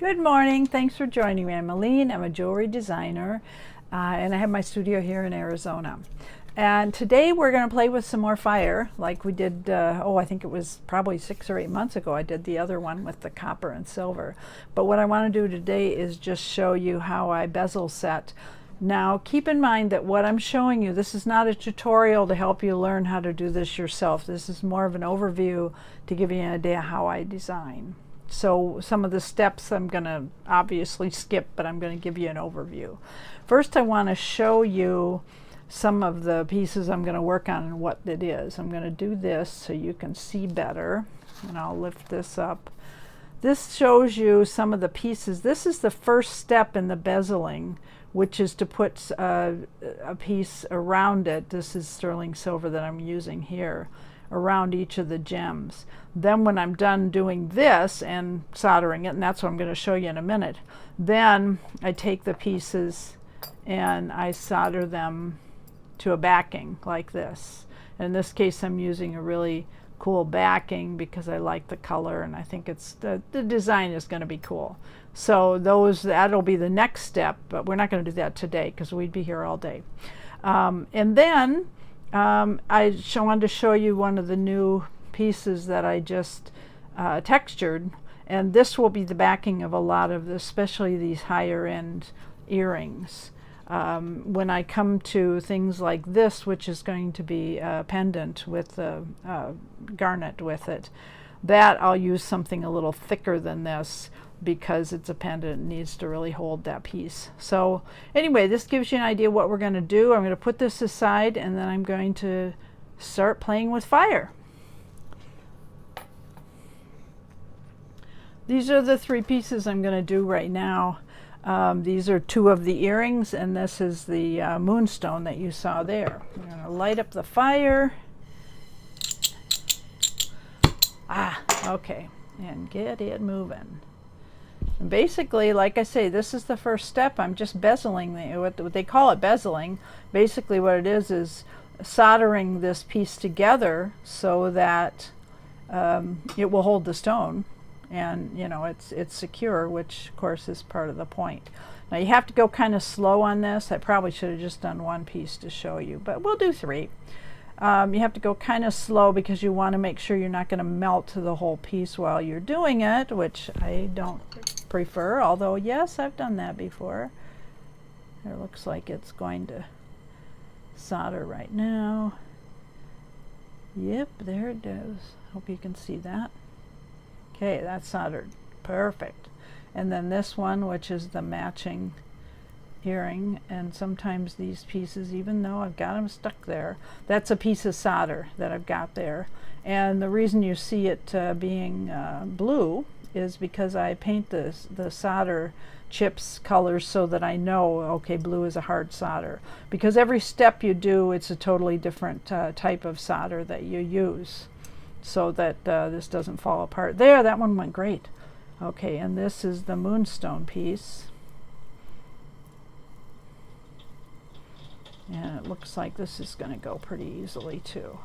Good morning. Thanks for joining me. I'm Alene. I'm a jewelry designer, and I have my studio here in Arizona. And today we're going to play with some more fire, like we did, I think it was probably 6 or 8 months ago. I did the other one with the copper and silver. But what I want to do today is just show you how I bezel set. Now, keep in mind that what I'm showing you, this is not a tutorial to help you learn how to do this yourself. This is more of an overview to give you an idea how I design. So some of the steps I'm going to obviously skip, but I'm going to give you an overview. First, I want to show you some of the pieces I'm going to work on and what it is. I'm going to do this so you can see better, and I'll lift this up. This shows you some of the pieces. This is the first step in the bezeling, which is to put a piece around it. This is sterling silver that I'm using here, around each of the gems. Then when I'm done doing this and soldering it, and that's what I'm going to show you in a minute, then I take the pieces and I solder them to a backing like this. In this case, I'm using a really cool backing because I like the color and I think it's the design is going to be cool. So that'll be the next step, but we're not going to do that today because we'd be here all day. And then I wanted to show you one of the new pieces that I just textured, and this will be the backing of a lot of especially these higher end earrings. When I come to things like this, which is going to be a pendant with a garnet with it, that I'll use something a little thicker than this because it's a pendant and needs to really hold that piece. So anyway, this gives you an idea what we're going to do. I'm going to put this aside and then I'm going to start playing with fire. These are the 3 pieces I'm going to do right now. These are 2 of the earrings, and this is the moonstone that you saw there. I'm going to light up the fire. Okay, and get it moving. And basically, like I say, this is the first step. I'm just bezeling, what they call it bezeling. Basically what it is soldering this piece together so that it will hold the stone. And you know, it's secure, which of course is part of the point. Now you have to go kind of slow on this. I probably should have just done 1 piece to show you, but we'll do 3. You have to go kind of slow because you want to make sure you're not going to melt the whole piece while you're doing it, which I don't prefer, although yes, I've done that before. It looks like it's going to solder right now. Yep, there it goes. Hope you can see that. Okay, that's soldered. Perfect. And then this one, which is the matching earring, and sometimes these pieces, even though I've got them stuck there, that's a piece of solder that I've got there. And the reason you see it being blue is because I paint the solder chips colors so that I know, okay, blue is a hard solder. Because every step you do, it's a totally different type of solder that you use, so that this doesn't fall apart. There, that one went great. Okay, and this is the moonstone piece. And it looks like this is going to go pretty easily too.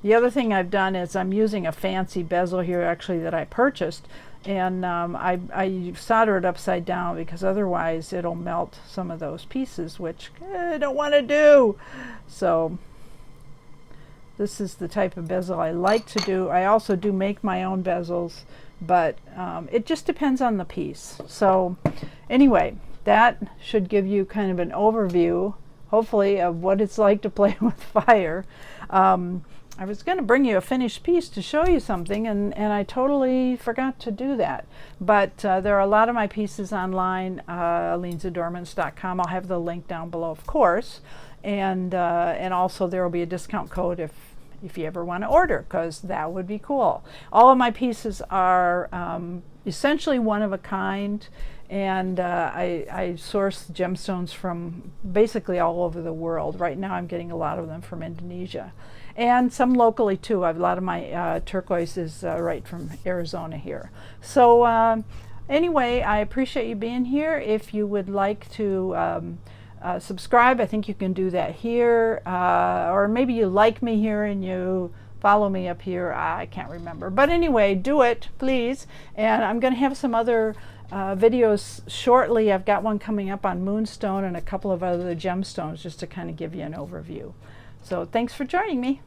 The other thing I've done is I'm using a fancy bezel here actually that I purchased, and I solder it upside down because otherwise it'll melt some of those pieces, which I don't want to do. So this is the type of bezel I like to do. I also do make my own bezels, but it just depends on the piece. So anyway, that should give you kind of an overview, hopefully, of what it's like to play with fire. I was going to bring you a finished piece to show you something, and I totally forgot to do that. But there are a lot of my pieces online, alenesadornments.com. I'll have the link down below, of course. And also there will be a discount code if you ever want to order, because that would be cool. All of my pieces are essentially one of a kind, and I source gemstones from basically all over the world. Right now I'm getting a lot of them from Indonesia, and some locally too. A lot of my turquoise is right from Arizona here. So anyway, I appreciate you being here. If you would like to subscribe, I think you can do that here, or maybe you like me here and you follow me up here. I can't remember. But anyway, do it, please. And I'm going to have some other videos shortly. I've got one coming up on moonstone and a couple of other gemstones just to kind of give you an overview. So thanks for joining me.